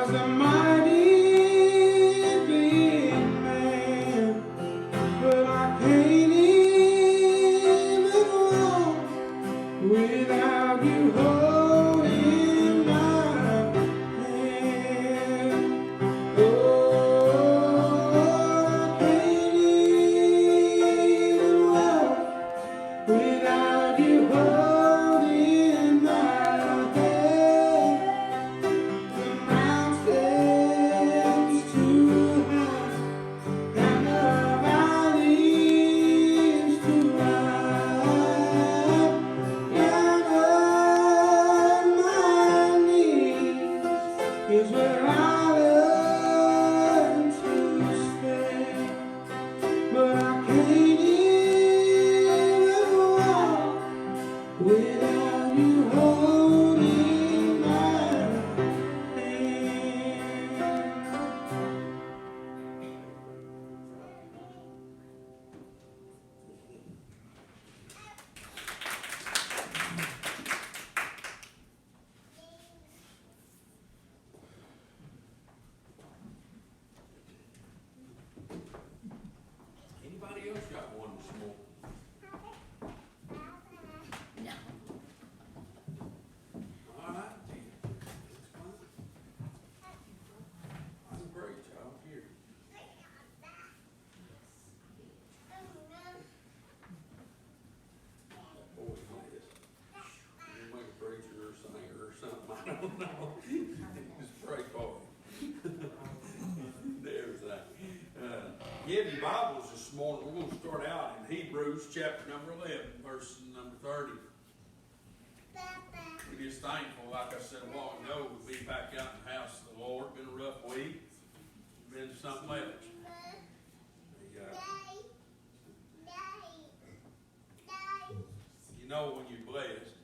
was a mighty big man, but I can't even walk without you holding my hand. Oh, I can't even walk without you holding my hand. The mountain's too high and the valley's too wide. Down on my knees is where I learn to stay. But I can't even walk without you holding my hand. Anybody else got one this morning? All right, then. That's fine. I'm great, y'all. Here. That boy's with us. He'll make a preacher or singer or something. I don't know. Just pray for him. There's that. Give your Bibles this morning. We're going to start out in Hebrews chapter number 11, verse number 30. We're just thankful, like I said a while ago, to be back out in the house of the Lord. Been a rough week. Been something else. You know when you're blessed,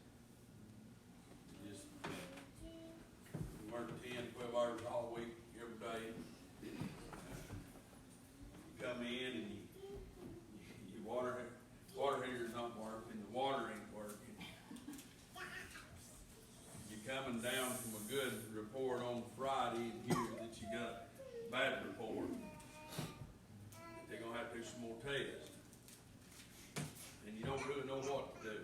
you just work 10, 12 hours all week, every day. You come in and you water heater's not working, the water ain't working. You're coming down from a good report on Friday and hear that you got a bad report. That they're gonna have to do some more tests. And you don't really know what to do.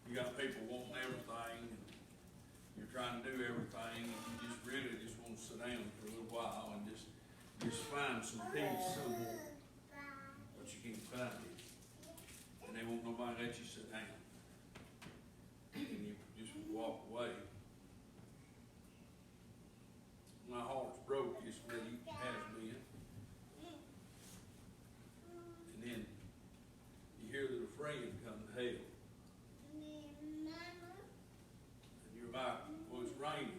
You got people wanting everything, and you're trying to do everything, and you just really just want to sit down for a little while and just find some peace somewhere. But you can't find it. And they won't nobody let you sit down. And you just walk away. My heart's broke this week, has been. And then you hear that a friend come to hell. And you're like, well, it's raining.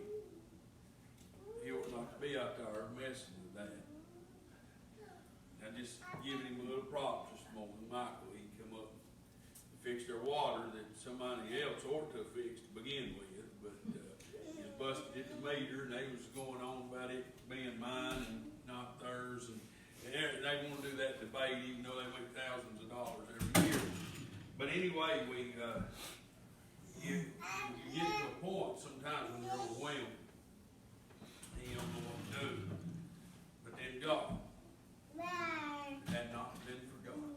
He ought not to be out there messing with that. I just giving him a little props this morning. Michael, he come up and fix their water that somebody else ought to have fixed to begin with. But he was busted at the meter, and they was going on about it being mine and not theirs. And they want to do that debate, even though they make thousands of dollars every year. But anyway, you get to a point sometimes when you're overwhelmed. And you don't know what to do. But then God had not been forgotten.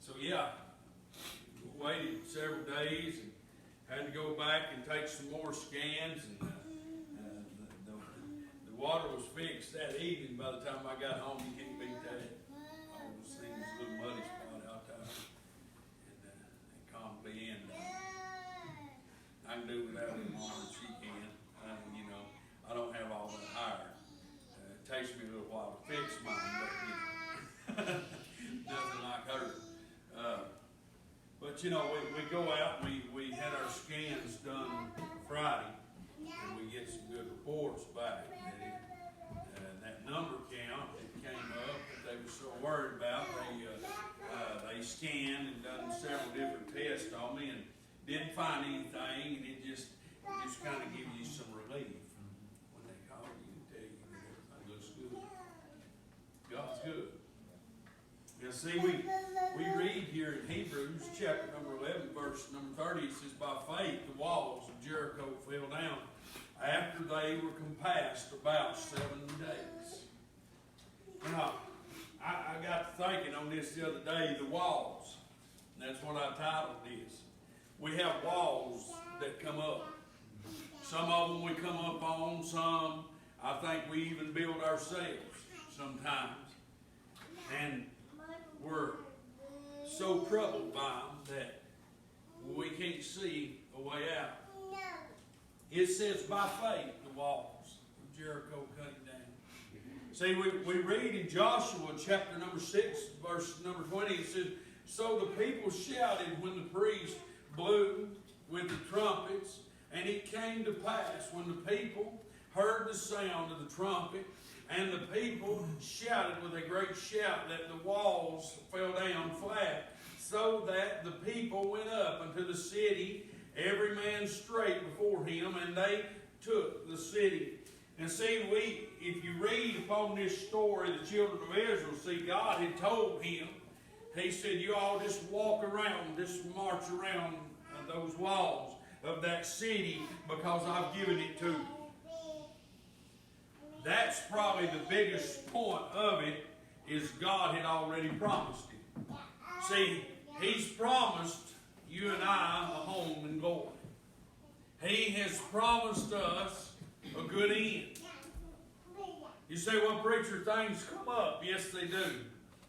So yeah, waited several days and had to go back and take some more scans, and the water was fixed that evening. By the time I got home, you can't beat that. All those things, little muddy spot out there, and calmed me in. I can do without him more than she can. You know, I don't have all that hire. It takes me a little while to fix mine, but you know, nothing like her. But you know, we go out, we had our scans done Friday, and we get some good reports back. And that number count that came up that they were so worried about, they scanned and done several different tests on me and didn't find anything, and it just kind of gives you some relief when they call you and tell you that everything looks good. God's good. Now see, we read here in Hebrews chapter number 11, 11, verse number 30, it says, by faith the walls of Jericho fell down after they were compassed about 7 days. Now, I got to thinking on this the other day, the walls. And that's what I titled this. We have walls that come up. Some of them we come up on, some I think we even build ourselves sometimes. And we're so troubled by them that we can't see a way out. It says by faith the walls of Jericho came down. See, we read in Joshua chapter number 6, verse number 20, it says, so the people shouted when the priest blew with the trumpets, and it came to pass when the people heard the sound of the trumpet, and the people shouted with a great shout that the walls fell down flat, so that the people went up unto the city, every man straight before him, and they took the city. And see, if you read upon this story, the children of Israel, see, God had told him, he said, you all just walk around, just march around those walls of that city because I've given it to you. That's probably the biggest point of it, is God had already promised it. See, he's promised you and I a home in glory. He has promised us a good end. You say, well, preacher, things come up. Yes, they do.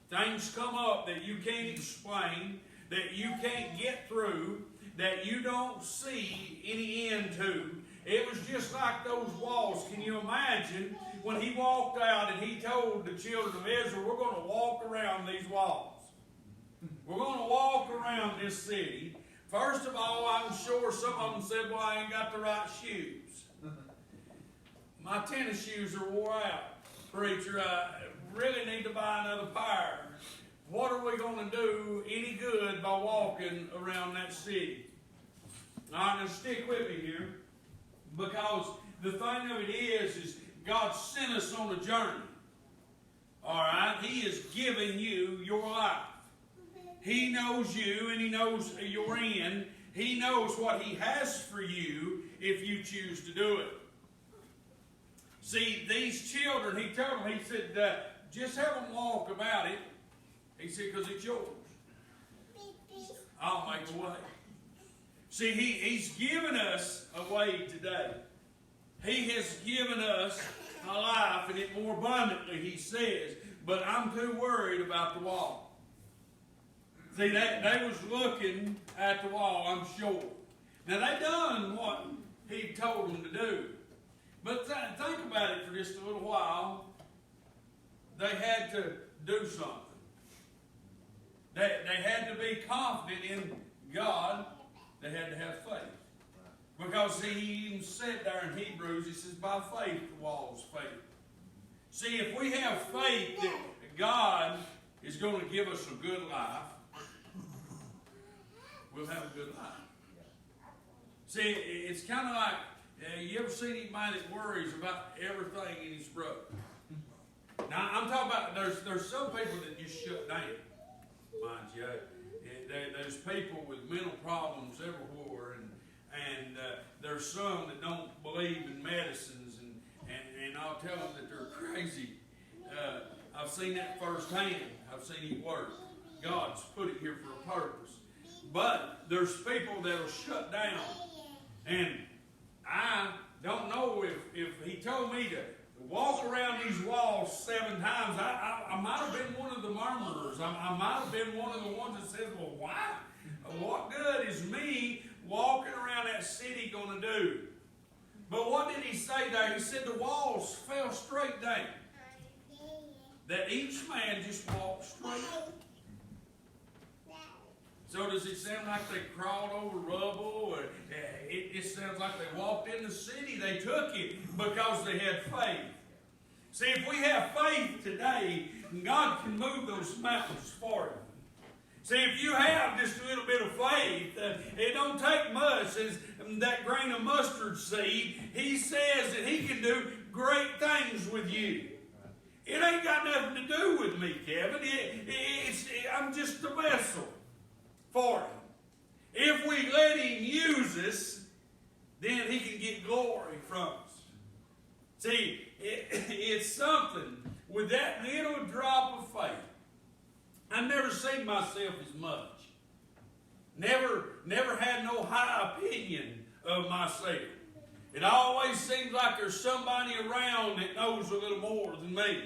Things come up that you can't explain, that you can't get through, that you don't see any end to. It was just like those walls. Can you imagine when he walked out and he told the children of Israel, we're going to walk around these walls. We're going to walk around this city. First of all, I'm sure some of them said, well, I ain't got the right shoes. My tennis shoes are wore out. Preacher, I really need to buy another pair. What are we going to do any good by walking around that city? All right, now stick with me here. Because the thing of it is God sent us on a journey. All right? He is giving you your life. He knows you and he knows your end. He knows what he has for you if you choose to do it. See, these children, he told them, he said, just have them walk about it. He said, because it's yours. I'll make a way. See, he's given us a way today. He has given us a life, and it more abundantly, he says. But I'm too worried about the wall. See, they was looking at the wall, I'm sure. Now, they done what he told them to do. But think about it for just a little while. They had to do something. They had to be confident in God. They had to have faith. Because he even said there in Hebrews, he says, by faith the walls fell. See, if we have faith that God is going to give us a good life, we'll have a good life. See, it's kind of like, you ever seen anybody that worries about everything in his brother? Now, I'm talking about, there's some people that just shut down, mind you. There's people with mental problems everywhere, and there's some that don't believe in medicines, and I'll tell them that they're crazy. I've seen that firsthand. I've seen it work. God's put it here for a purpose. But there's people that'll shut down, and I don't know if he told me to walk around these walls 7 times. I might have been one of the murmurers. I might have been one of the ones that says, well, why? What good is me walking around that city going to do? But what did he say there? He said the walls fell straight down. That each man just walked straight. So does it sound like they crawled over rubble? Or it sounds like they walked in the city. They took it because they had faith. See, if we have faith today, God can move those mountains for you. See, if you have just a little bit of faith, it don't take much. As that grain of mustard seed, he says that he can do great things with you. It ain't got nothing to do with me, Kevin. I'm just a vessel for him. If we let him use us, then he can get glory from us. See, it's something with that little drop of faith. I've never seen myself as much. Never had no high opinion of myself. It always seems like there's somebody around that knows a little more than me.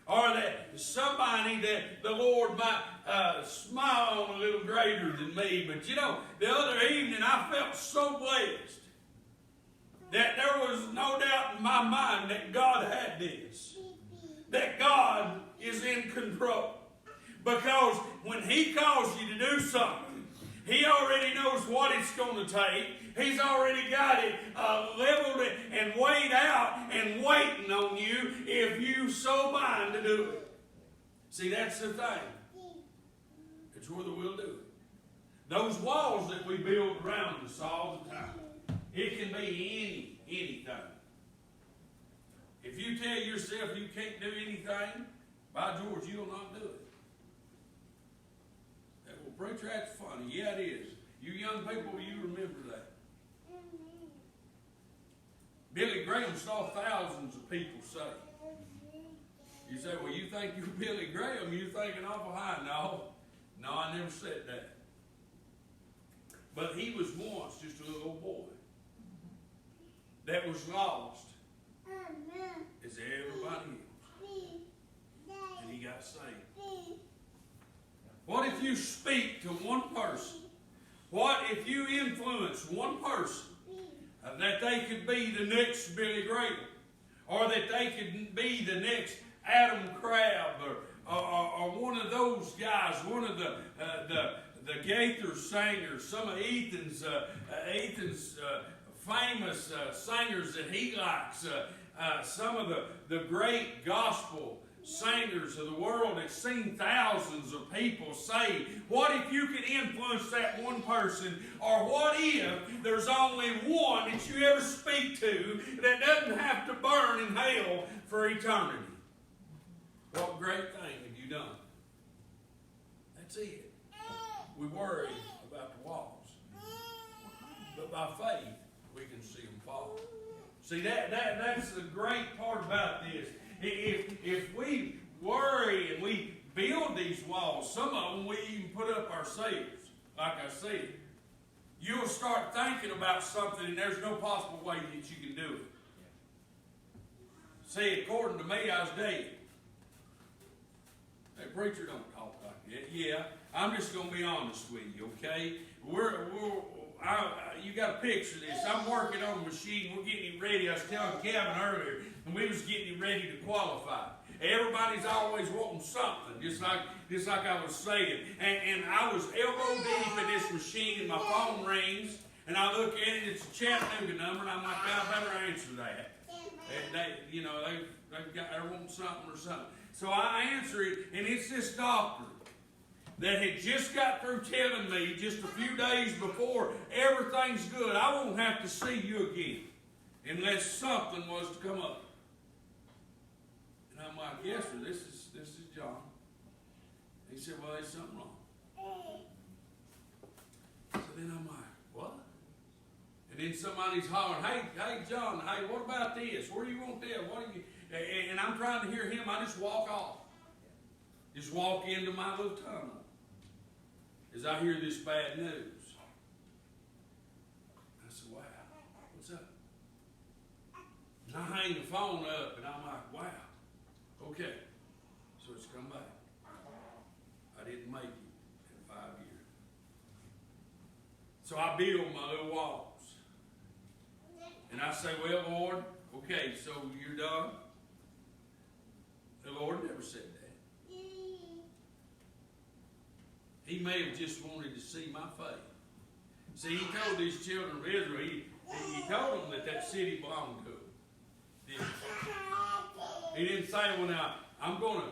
Or that somebody that the Lord might smile on a little greater than me. But you know, the other evening I felt so blessed that there was no doubt in my mind that God had this. That God is in control. Because when He calls you to do something, He already knows what it's going to take. He's already got it leveled and weighed out and waiting on you if you so mind to do it. See, that's the thing. It's whether we'll do it. Those walls that we build around us all the time, it can be anything. If you tell yourself you can't do anything, by George, you'll not do it. Well, preacher, that's funny. Yeah, it is. You young people, you remember that. Billy Graham saw thousands of people saved. You say, well, you think you're Billy Graham, you're thinking awful high. No, I never said that. But he was once just a little boy that was lost as everybody else. And he got saved. What if you speak to one person? What if you influence one person that they could be the next Billy Graham, or that they could be the next Adam Crabb, or one of those guys, one of the Gaither singers, some of Ethan's famous singers that he likes, some of the great gospel singers of the world that's seen thousands of people saved. What if you could influence that one person? Or what if there's only one that you ever speak to that doesn't have to burn in hell for eternity? What great thing have you done? That's it. We worry about the walls, but by faith we can see them fall. See, that's the great part about this. If we worry and we build these walls, some of them we even put up ourselves, like I said, you'll start thinking about something and there's no possible way that you can do it. See, according to me, I was dead. Hey, preacher, don't talk like that. Yeah, I'm just going to be honest with you, okay? You got to picture this. I'm working on a machine. We're getting it ready. I was telling Kevin earlier, and we was getting it ready to qualify. Everybody's always wanting something, just like I was saying. And I was elbow deep in this machine, and my phone rings, and I look at it. It's a Chattanooga number, and I'm like, I better answer that. And they're wanting something or something. So I answer it, and it's this doctor that had just got through telling me just a few days before, everything's good. I won't have to see you again unless something was to come up. And I'm like, yes, sir, this is John. He said, well, there's something wrong. So then I'm like, what? And then somebody's hollering, hey, John, hey, what about this? Where do you want that? What do you? And I'm trying to hear him. I just walk off. Just walk into my little tunnel as I hear this bad news. I said, wow, what's up? And I hang the phone up, and I'm like, wow, okay. So it's come back. I didn't make it in 5 years. So I build my little walls. And I say, well, Lord, okay, so you're done? The Lord never said that. He may have just wanted to see my faith. See, he told these children of Israel, he told them that city belonged to them. He didn't say, well, now, I'm going to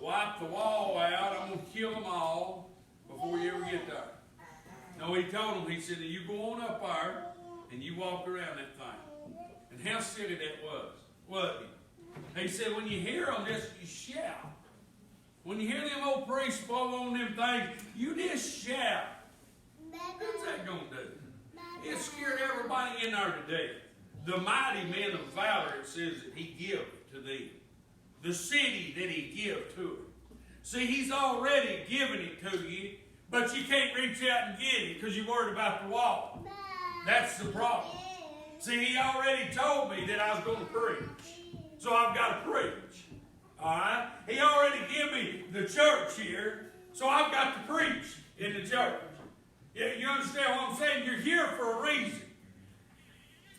wipe the wall out. I'm going to kill them all before you ever get there. No, he told them, he said, you go on up there and you walk around that thing. And how silly that was, wasn't it? He said, when you hear them, just you shout. When you hear them old priests blow on them things, you just shout. What's that going to do? It scared everybody in there to death. The mighty men of valor, it says that he give to them. The city that he give to them. See, he's already given it to you, but you can't reach out and get it because you're worried about the wall. That's the problem. See, he already told me that I was going to preach. So I've got to preach. Alright? He already gave me the church here, so I've got to preach in the church. You understand what I'm saying? You're here for a reason.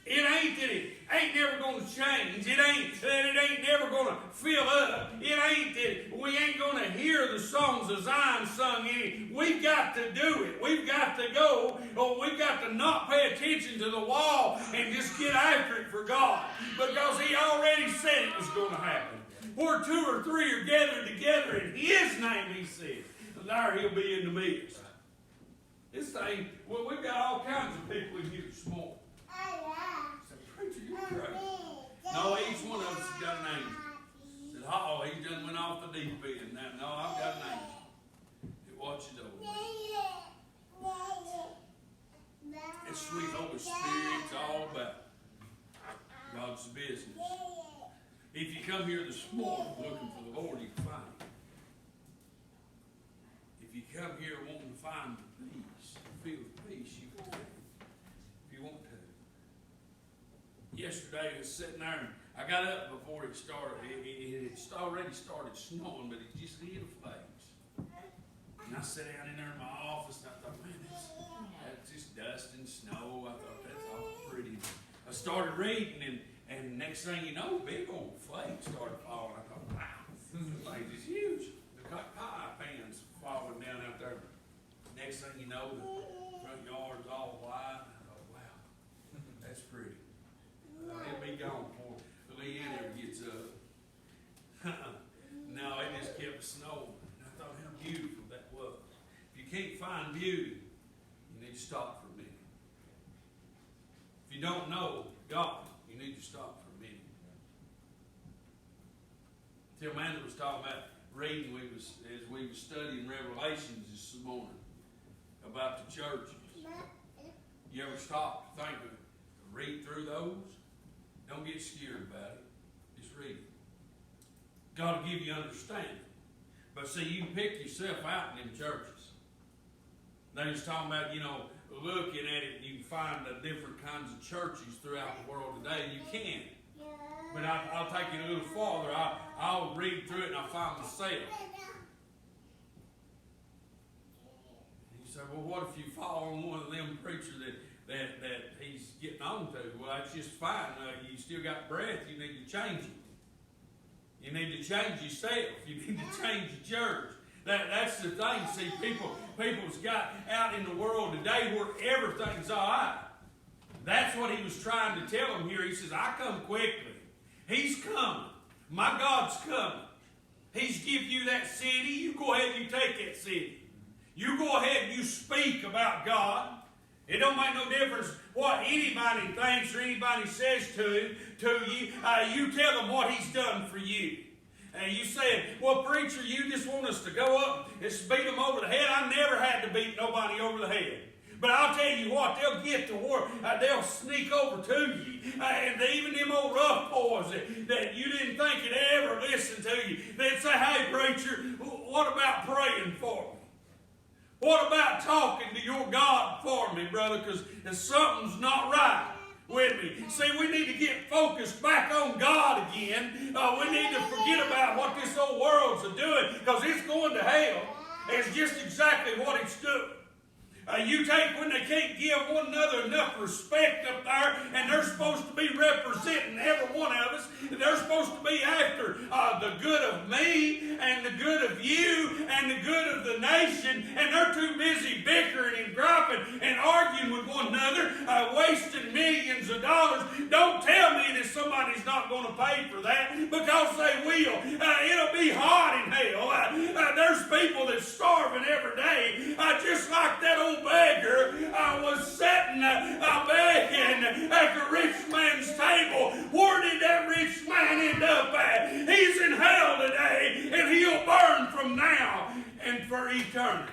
It ain't that it ain't never going to change. It ain't that it ain't never going to fill up. It ain't that we ain't going to hear the songs of Zion sung in. We've got to do it. We've got to go. Or we've got to not pay attention to the wall and just get after it for God. Because he already said it was going to happen. Where 2 or 3 are gathered together in his name, he said, there he'll be in the midst. This thing, well, we've got all kinds of people in here this morning. Say, preacher, you're crazy. No, each one of us has got an angel. Said, oh, he done went off the deep end. Now, no, I've got an angel that watches over me. It's sweet Holy Spirit. It's all about God's business. If you come here this morning looking for the Lord, you can find him. If you come here wanting to find peace, feel the peace, you can take it. If you want to. Yesterday I was sitting there and I got up before it started. It had already started snowing, but it just hit a phase. And I sat down in there in my office and I thought, man, that's just dust and snow. I thought, that's all pretty. I started reading and next thing you know, big old flakes started falling. I thought, wow, this flake is huge. The pie pans falling down out there. Next thing you know, the front yard's all wide. I thought, wow, that's pretty. It'll be gone before Leanne ever gets up. No, it just kept snowing. And I thought how beautiful that was. If you can't find beauty, you need to stop for a minute. If you don't know God, you need to stop for a minute. Till Amanda was talking about reading, as we was studying Revelations this morning about the churches. You ever stop to think of it? Read through those? Don't get scared about it. Just read it. God will give you understanding. But see, you can pick yourself out in them churches. They was talking about, looking at it, you can find the different kinds of churches throughout the world today. You can. But I'll take it a little farther. I'll read through it and I'll find myself. You say, well, what if you fall on one of them preachers that he's getting on to? Well, that's just fine. You still got breath. You need to change it. You need to change yourself. You need to change your church. That's the thing. See, people's got out in the world today where everything's all right. That's what he was trying to tell them here. He says, I come quickly. He's coming. My God's coming. He's give you that city. You go ahead and you take that city. You go ahead and you speak about God. It don't make no difference what anybody thinks or anybody says to you. You tell them what he's done for you. And you said, well, preacher, you just want us to go up and beat them over the head. I never had to beat nobody over the head. But I'll tell you what, they'll get to war. They'll sneak over to you. And even them old rough boys that you didn't think would ever listen to you, they'd say, hey, preacher, what about praying for me? What about talking to your God for me, brother? Because something's not right with me. See, we need to get focused back on God again. We need to forget about what this old world's doing, because it's going to hell. It's just exactly what it's doing. You take when they can't give one another enough respect up there, and they're supposed to be representing every one of us. They're supposed to be after the good of me and the good of you and the good of the nation, and they're too busy bickering and griping and arguing with one another, wasting millions of dollars. Don't tell me that somebody's not going to pay for that, because they will. It'll be hot in hell. There's people that's starving every day, just like that old beggar was sitting begging at the rich man's table. Where did that rich man end up at? He's in hell today, and he'll burn from now and for eternity.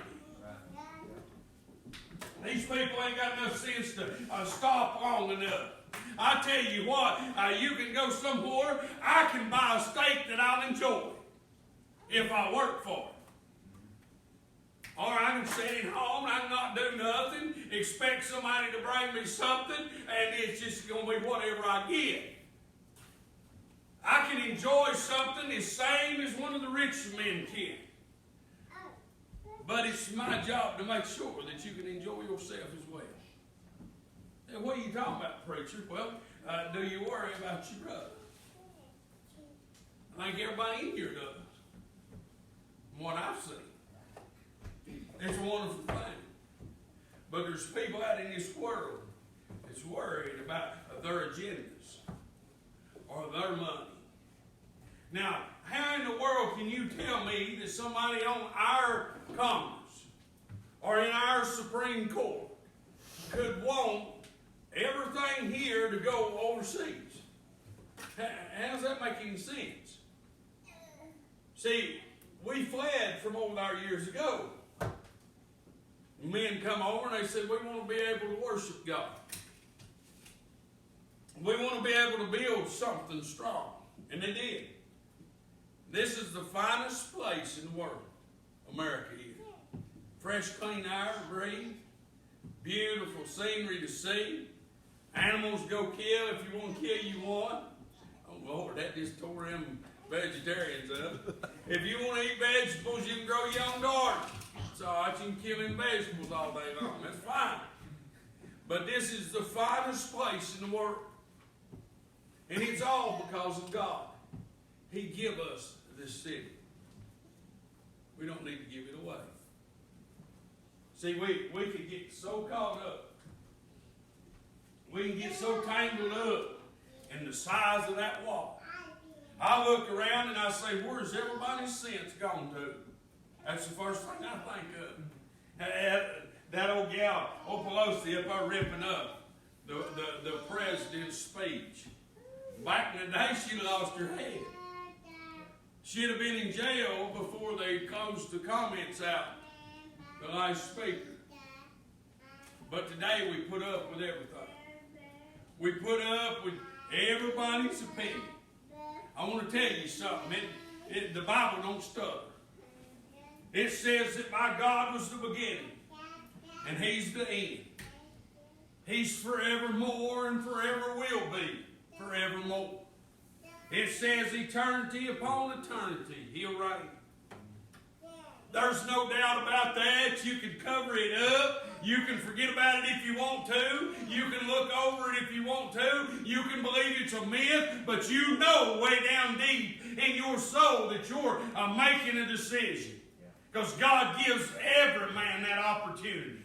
These people ain't got enough sense to stop long enough. I tell you what, you can go somewhere, I can buy a steak that I'll enjoy if I work for it. Or I can sit at home and I can not do nothing, expect somebody to bring me something, and it's just going to be whatever I get. I can enjoy something the same as one of the rich men can. But it's my job to make sure that you can enjoy yourself as well. And what are you talking about, preacher? Well, do you worry about your brother? I think everybody in here does. From what I've seen. It's a wonderful thing. But there's people out in this world that's worried about their agendas or their money. Now, how in the world can you tell me that somebody on our Congress or in our Supreme Court could want everything here to go overseas? How does that make any sense? See, we fled from over there years ago. Men come over and they said, we want to be able to worship God. We want to be able to build something strong. And they did. This is the finest place in the world, America is. Fresh, clean air to breathe. Beautiful scenery to see. Animals go kill if you want to kill, you want. Oh, Lord, that just tore them vegetarians up. If you want to eat vegetables, you can grow your own garden. So I can kill them vegetables all day long. That's fine. But this is the finest place in the world. And it's all because of God. He give us this city. We don't need to give it away. See, we can get so caught up. We can get so tangled up in the size of that wall. I look around and I say, where's everybody's sense gone to? That's the first thing I think of. That old gal, Pelosi, up there ripping up the president's speech. Back in the day, she lost her head. She'd have been in jail before they closed the comments out, the last speaker. But today we put up with everything. We put up with everybody's opinion. I want to tell you something. The Bible don't stutter. It says that my God was the beginning, and He's the end. He's forevermore and forever will be forevermore. It says eternity upon eternity, He'll reign. There's no doubt about that. You can cover it up. You can forget about it if you want to. You can look over it if you want to. You can believe it's a myth, but you know way down deep in your soul that you're making a decision. Because God gives every man that opportunity.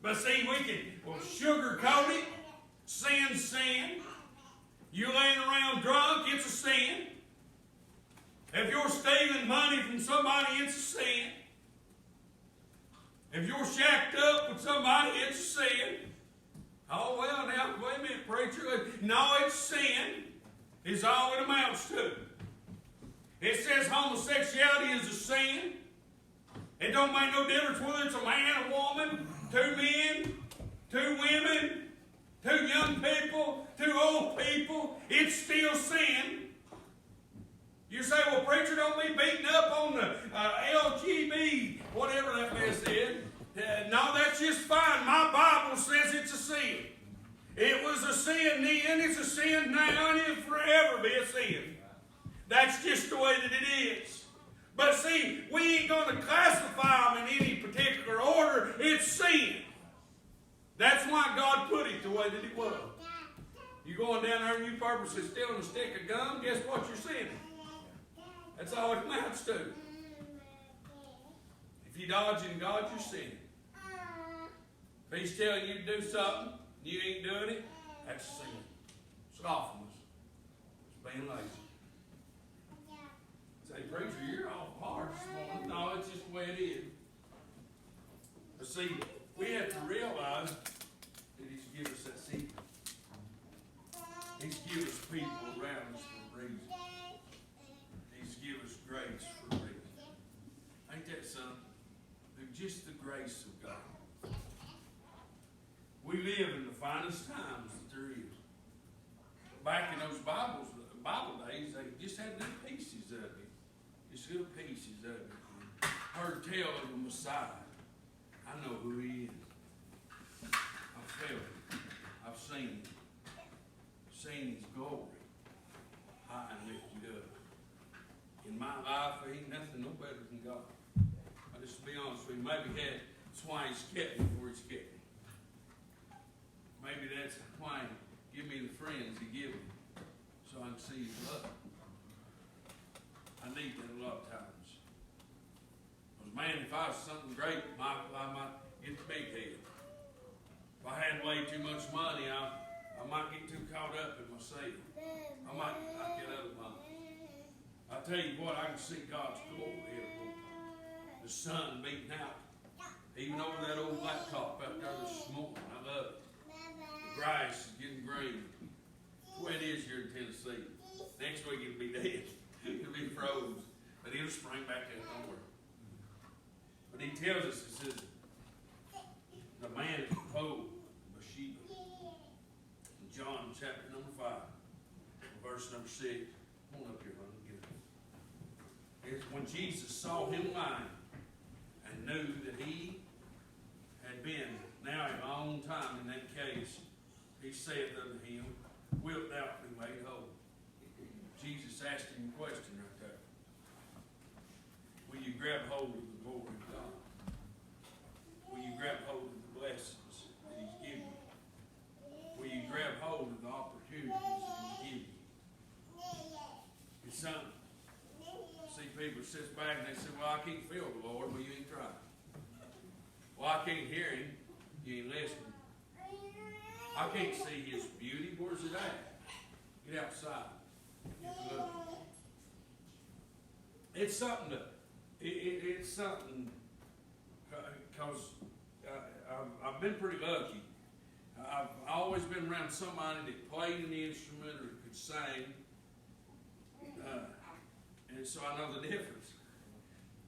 But see, we can sugarcoat it. Sin's sin. You laying around drunk, it's a sin. If you're stealing money from somebody, it's a sin. If you're shacked up with somebody, it's a sin. Oh, well, now, wait a minute, preacher. No, it's sin. Is all it amounts to. It says homosexuality is a sin. It don't make no difference whether it's a man, a woman, two men, two women, two young people, two old people. It's still sin. You say, well, preacher, don't be beating up on the LGB, whatever that mess is. No, that's just fine. My Bible says it's a sin. It was a sin then, it's a sin now, and it'll forever be a sin. That's just the way that it is. But see, we ain't going to classify them in any particular order. It's sin. That's why God put it the way that it was. You going down there and you purposely stealing a stick of gum, guess what you're sinning? That's all it amounts to. If you dodging God, you're sinning. If He's telling you to do something, you ain't doing it, that's sin. Slothfulness. It's being lazy. Say, preacher, you're all hard this morning. No, it's just the way it is. But see, we have to realize that He's given us that secret. He's given us people around us for a reason. He's given us grace for a reason. Ain't that something? Just the grace of God. live in the finest times that there is. Back in those Bible days, they just had little pieces of it. Just little pieces of it. Heard tell of the Messiah. I know who he is. I've felt it. I've seen it. Seen his glory high and lifted up. In my life, there ain't nothing no better than God. I just to be honest with you, maybe that's why he's kept me before he's kept me. Maybe that's why he give me the friends he give me, so I can see his love. I need that a lot of times. Because man, if I was something great, I might get the big head. If I had way too much money, I might get too caught up in myself. I might get other money. I tell you what, I can see God's glory here. The sun beating out. Even over that old blacktop out there this morning. I love it. The grass is getting green. The way it is here in Tennessee. Next week it'll be dead. It'll be froze. But it'll spring back up nowhere. But he tells us, he says, the man is clothed with Bathsheba. In John chapter number 5, verse number 6. Come on up here, honey. Get it. It's when Jesus saw him lying and knew that he had been now a long time in that case, he saith unto him, wilt thou be made whole? Jesus asked him a question right there. Will you grab hold of the glory of God? Will you grab hold of the blessings that he's given you? Will you grab hold of the opportunities that he's given you? It's something. See people sit back and they say, well, I can't feel the Lord. Well, you ain't trying. Well, I can't hear him. You ain't listening. I can't see his beauty. Where's it at? Get outside. Get to look. It's something it's something because I've been pretty lucky. I've always been around somebody that played an instrument or could sing. And so I know the difference.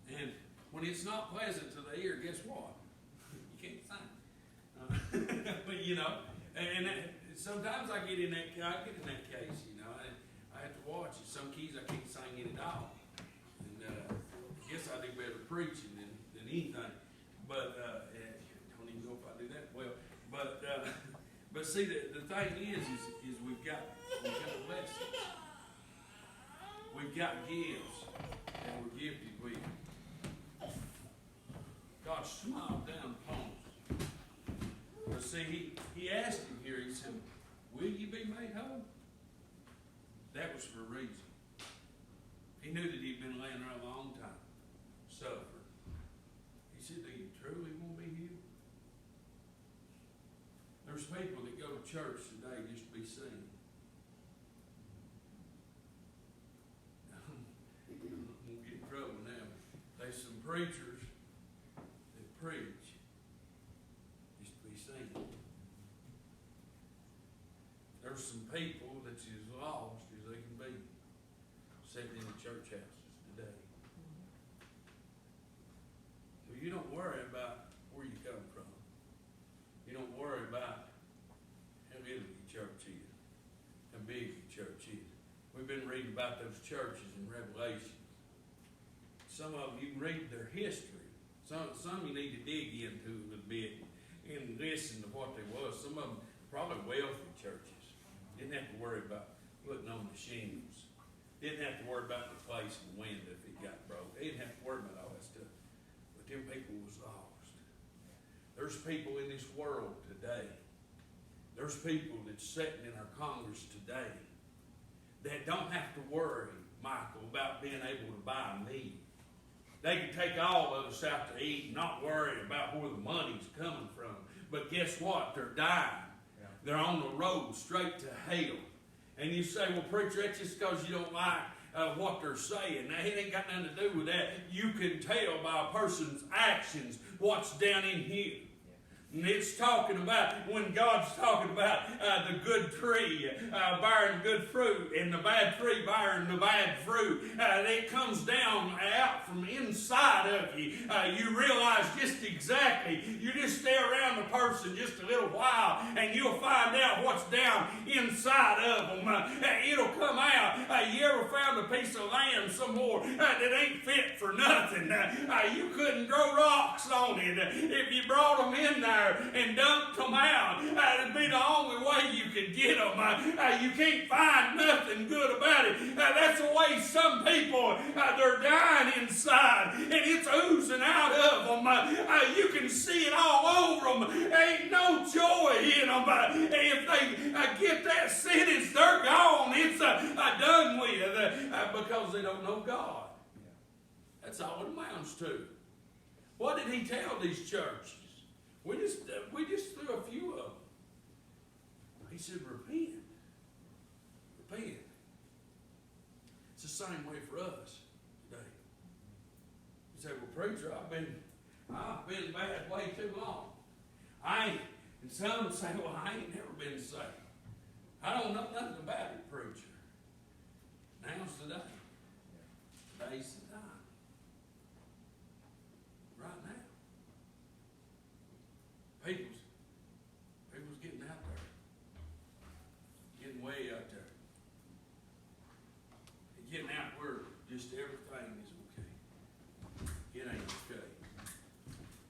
And when it's not pleasant to the ear, guess what? You can't sing. But you know, and sometimes I get in that case. You know, I have to watch it. Some keys I can't sing in at all. And I guess I do better preaching than anything. But I don't even know if I do that well. But see, the thing is we've got blessings. We've got gifts that we're gifted with. God smiled down upon us. But see, he asked him here, he said, will you be made whole? That was for a reason. He knew that he'd been laying there a long time, suffering. He said, do you truly want to be healed? There's people that go to church today just to be seen. There's some preachers that preach just to be seen. There's some people that's as lost as they can be sitting in the church houses today. So you don't worry about where you come from. You don't worry about how little your church is, how big your church is. We've been reading about those churches in Revelation. Some of them, you can read their history. Some you need to dig into a little bit and listen to what they was. Some of them probably wealthy churches. Didn't have to worry about putting on the shingles. Didn't have to worry about replacing the window if it got broke. They didn't have to worry about all that stuff. But them people was lost. There's people in this world today. There's people that's sitting in our Congress today that don't have to worry, Michael, about being able to buy meat. They can take all of us out to eat and not worry about where the money's coming from. But guess what? They're dying. Yeah. They're on the road straight to hell. And you say, well, preacher, that's just because you don't like what they're saying. Now, it ain't got nothing to do with that. You can tell by a person's actions what's down in here. Yeah. And it's talking about, when God's talking about the good tree bearing good fruit and the bad tree bearing the bad fruit, it comes down out from inside of you. You realize just exactly, you just stay around the person just a little while and you'll find out what's down inside of them. It'll come out. You ever found a piece of land somewhere that ain't fit for nothing? You couldn't grow rocks on it. If you brought them in there and dumped them out, it'd be the only way you could get them. You can't find nothing good about it. That's the way some people, they're dying inside, and it's oozing out of them. You can see it all over them. There ain't no joy in them. If they get that sentence, they're gone. It's done with because they don't know God. That's all it amounts to. What did he tell these churches? We just threw a few of them. He said, repent. Repent. It's the same way for us today. You say, well, preacher, I've been bad way too long. And some say, well, I ain't never been saved. I don't know nothing about it, preacher. Now's the day. Today's the time. Right now. People's getting out there. Getting way out there. And getting out where just everything is okay. It ain't okay.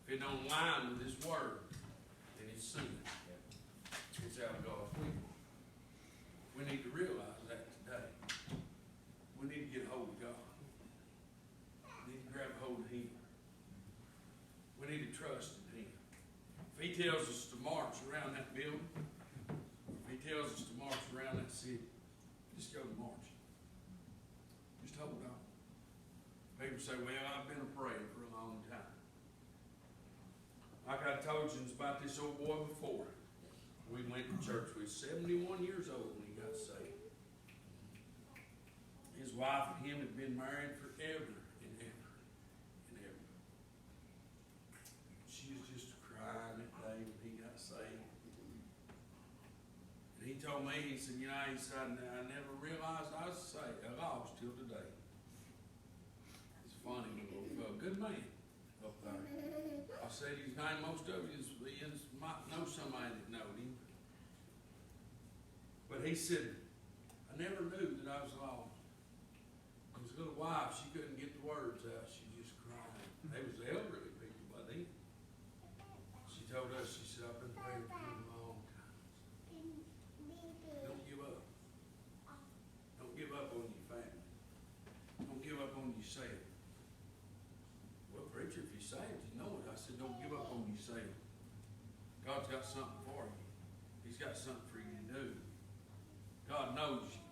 If it don't line with His Word, then it's sin. It's out of God's will. We need to realize that today. We need to get a hold of God. We need to grab a hold of Him. We need to trust in Him. If He tells us to march around that building, if He tells us to march around that city, just go to march. Just hold on. People say, well, I've been a prayer for a long time. Like I told you about this old boy before. We went to church. We was 71 years old when he got saved. His wife and him had been married forever and ever and ever. She was just crying that day when he got saved. And he told me, he said, I never realized I was saved. I lost till today. It's funny, little good man up there. I said his name, most of you might know somebody that knowed him. But he said, I never knew that I was lost. His little wife, she couldn't get the words out. She just cried. They was elderly people by then. She told us, she said, I've been praying for you a long time. Don't give up. Don't give up on your family. Don't give up on yourself. Well, preacher, if you're saved, you know it. I said, don't give up on yourself. God's got something for you. He's got something for you to do. God knows you.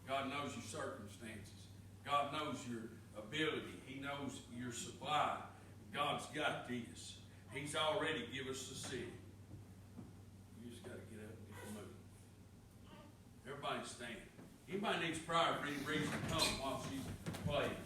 God knows your circumstances. God knows your ability. He knows your supply. God's got this. He's already given us the city. You just got to get up and get moving. Everybody stand. Anybody needs prayer for any reason, come while she's playing.